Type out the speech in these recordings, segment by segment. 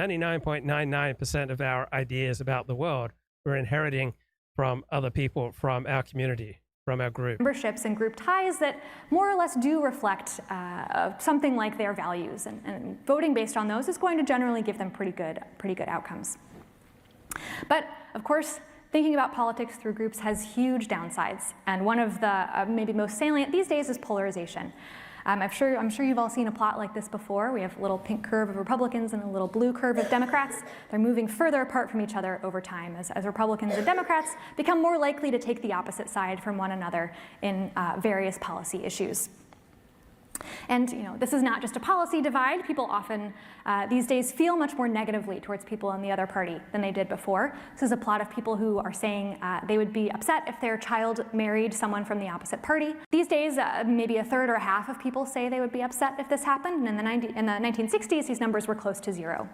99.99% of our ideas about the world we're inheriting from other people, from our community, from our group. Memberships and group ties that more or less do reflect something like their values, and voting based on those is going to generally give them pretty good outcomes. But of course, thinking about politics through groups has huge downsides, and one of the maybe most salient these days is polarization. I'm sure you've all seen a plot like this before. We have a little pink curve of Republicans and a little blue curve of Democrats. They're moving further apart from each other over time as Republicans and Democrats become more likely to take the opposite side from one another in various policy issues. And this is not just a policy divide. People often these days feel much more negatively towards people in the other party than they did before. This is a plot of people who are saying they would be upset if their child married someone from the opposite party. These days, maybe a third or a half of people say they would be upset if this happened. And in the 1960s, these numbers were close to zero.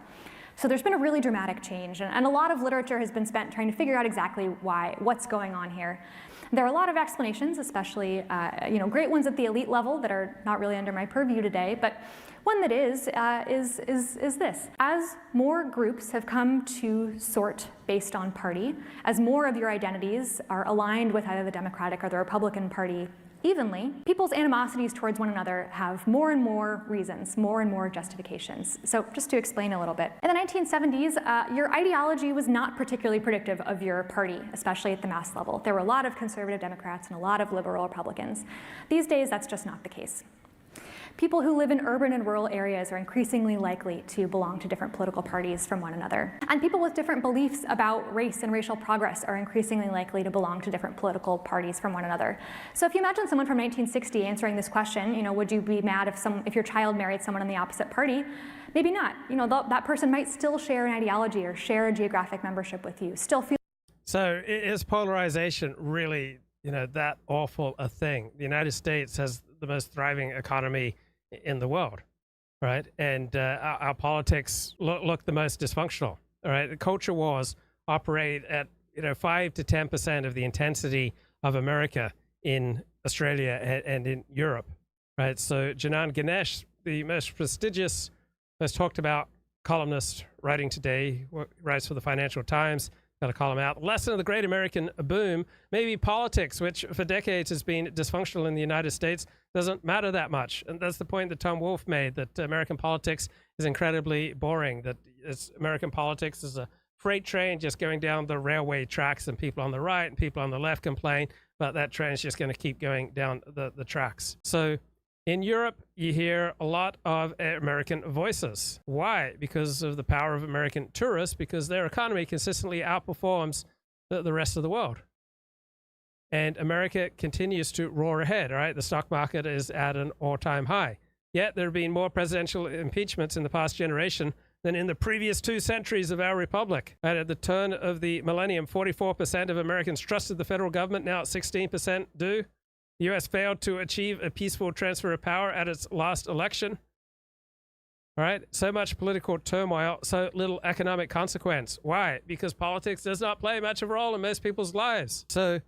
So there's been a really dramatic change, and a lot of literature has been spent trying to figure out exactly what's going on here. There are a lot of explanations, especially great ones at the elite level that are not really under my purview today, but one that is this. As more groups have come to sort based on party, as more of your identities are aligned with either the Democratic or the Republican Party evenly, people's animosities towards one another have more and more reasons, more and more justifications. So just to explain a little bit. In the 1970s, your ideology was not particularly predictive of your party, especially at the mass level. There were a lot of conservative Democrats and a lot of liberal Republicans. These days, that's just not the case. People who live in urban and rural areas are increasingly likely to belong to different political parties from one another. And people with different beliefs about race and racial progress are increasingly likely to belong to different political parties from one another. So if you imagine someone from 1960 answering this question, would you be mad if your child married someone in the opposite party? Maybe not. That person might still share an ideology or share a geographic membership with you, still feel. So is polarization really, that awful a thing? The United States has the most thriving economy in the world, right? And our politics look the most dysfunctional, all right? The culture wars operate at 5 to 10% of the intensity of America in Australia and in Europe, right? So Janan Ganesh, the most prestigious, most talked about columnist writing today, writes for the Financial Times, got a column out. Lesson of the Great American Boom, maybe politics, which for decades has been dysfunctional in the United States, doesn't matter that much. And that's the point that Tom Wolfe made, that American politics is incredibly boring, that American politics is a freight train just going down the railway tracks, and people on the right and people on the left complain, but that train is just going to keep going down the tracks. So in Europe, you hear a lot of American voices. Why? Because of the power of American tourists, because their economy consistently outperforms the rest of the world. And America continues to roar ahead, all right? The stock market is at an all-time high. Yet there have been more presidential impeachments in the past generation than in the previous 2 centuries of our republic. Right? At the turn of the millennium, 44% of Americans trusted the federal government. Now 16% do. The U.S. failed to achieve a peaceful transfer of power at its last election. All right, so much political turmoil, so little economic consequence. Why? Because politics does not play much of a role in most people's lives. So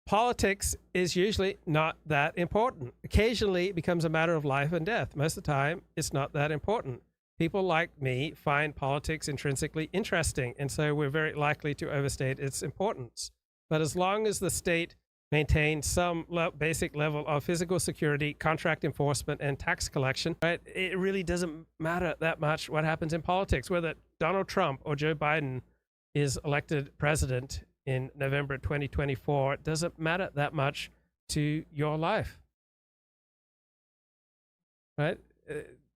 politics is usually not that important. Occasionally, it becomes a matter of life and death. Most of the time, it's not that important. People like me find politics intrinsically interesting, and so we're very likely to overstate its importance. But as long as the state maintain some basic level of physical security, contract enforcement, and tax collection, right? It really doesn't matter that much what happens in politics. Whether Donald Trump or Joe Biden is elected president in November 2024, it doesn't matter that much to your life, right?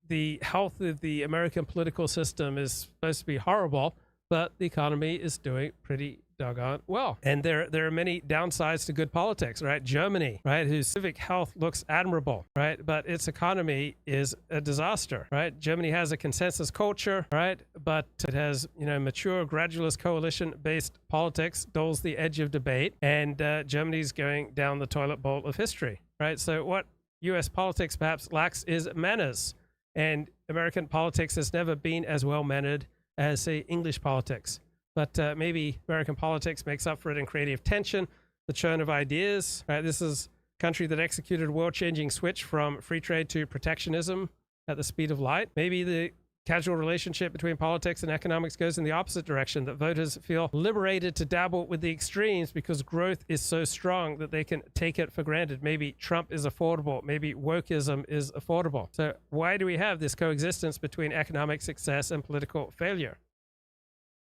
The health of the American political system is supposed to be horrible, but the economy is doing pretty doggone well. And there are many downsides to good politics, right? Germany, right, whose civic health looks admirable, right, but its economy is a disaster, right? Germany has a consensus culture, right, but it has, mature gradualist coalition-based politics, dulls the edge of debate, and Germany's going down the toilet bowl of history, right? So what U.S. politics perhaps lacks is manners, and American politics has never been as well-mannered as, say, English politics. But maybe American politics makes up for it in creative tension, the churn of ideas. Right? This is a country that executed a world-changing switch from free trade to protectionism at the speed of light. Maybe the casual relationship between politics and economics goes in the opposite direction, that voters feel liberated to dabble with the extremes because growth is so strong that they can take it for granted. Maybe Trump is affordable. Maybe wokeism is affordable. So why do we have this coexistence between economic success and political failure?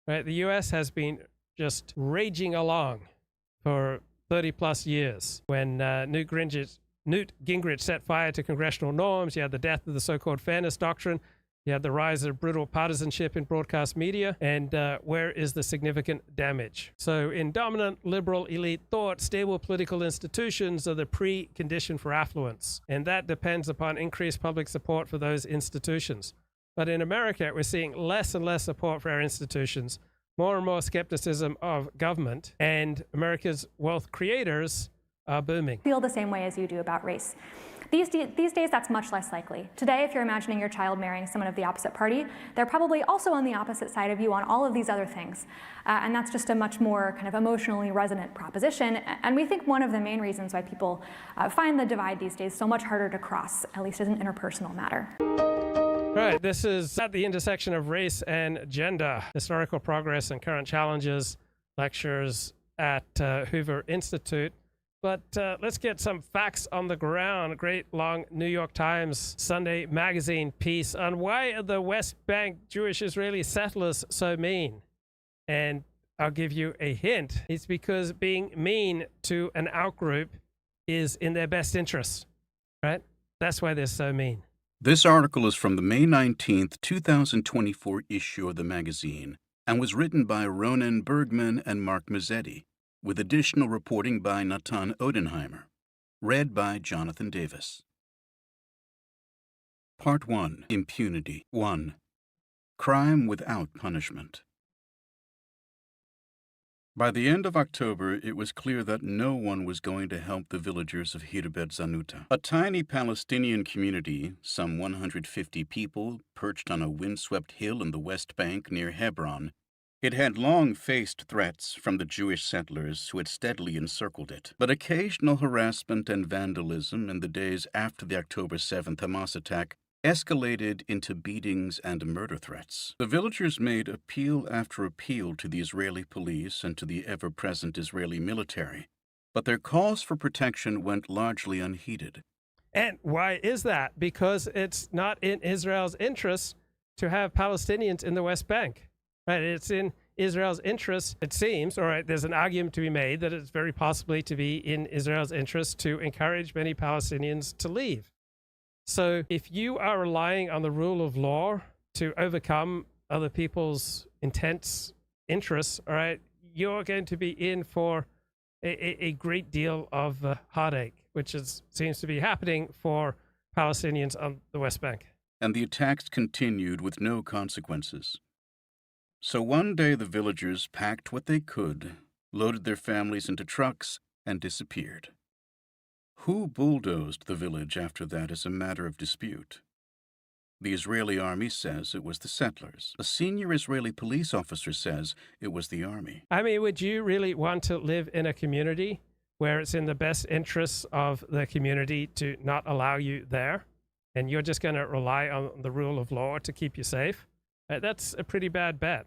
Right? The US has been just raging along for 30 plus years. When Newt Gingrich set fire to congressional norms, you had the death of the so-called fairness doctrine, you had the rise of brutal partisanship in broadcast media, and where is the significant damage? So in dominant liberal elite thought, stable political institutions are the precondition for affluence, and that depends upon increased public support for those institutions. But in America, we're seeing less and less support for our institutions, more and more skepticism of government, and America's wealth creators are booming. Feel the same way as you do about race. These days, that's much less likely. Today, if you're imagining your child marrying someone of the opposite party, they're probably also on the opposite side of you on all of these other things. And that's just a much more kind of emotionally resonant proposition. And we think one of the main reasons why people find the divide these days so much harder to cross, at least as an interpersonal matter. Right, this is at the intersection of race and gender, historical progress and current challenges, lectures at Hoover Institute. But let's get some facts on the ground. A great long New York Times Sunday magazine piece on why are the West Bank Jewish Israeli settlers so mean. And I'll give you a hint. It's because being mean to an outgroup is in their best interest, right? That's why they're so mean. This article is from the May 19th, 2024 issue of the magazine and was written by Ronan Bergman and Mark Mazzetti, with additional reporting by Natan Odenheimer. Read by Jonathan Davis. Part 1. Impunity. 1. Crime without punishment. By the end of October, it was clear that no one was going to help the villagers of Hirbet Zanuta, a tiny Palestinian community, some 150 people, perched on a windswept hill in the West Bank near Hebron. It had long faced threats from the Jewish settlers who had steadily encircled it, but occasional harassment and vandalism in the days after the October 7th Hamas attack escalated into beatings and murder threats. The villagers made appeal after appeal to the Israeli police and to the ever-present Israeli military, but their calls for protection went largely unheeded. And why is that? Because it's not in Israel's interest to have Palestinians in the West Bank. Right? It's in Israel's interest, it seems, all right, there's an argument to be made that it's very possibly to be in Israel's interest to encourage many Palestinians to leave. So if you are relying on the rule of law to overcome other people's intense interests, all right, you're going to be in for a great deal of heartache, which seems to be happening for Palestinians on the West Bank. And the attacks continued with no consequences. So one day the villagers packed what they could, loaded their families into trucks, and disappeared. Who bulldozed the village after that is a matter of dispute. The Israeli army says it was the settlers. A senior Israeli police officer says it was the army. I mean, would you really want to live in a community where it's in the best interests of the community to not allow you there, and you're just going to rely on the rule of law to keep you safe? That's a pretty bad bet.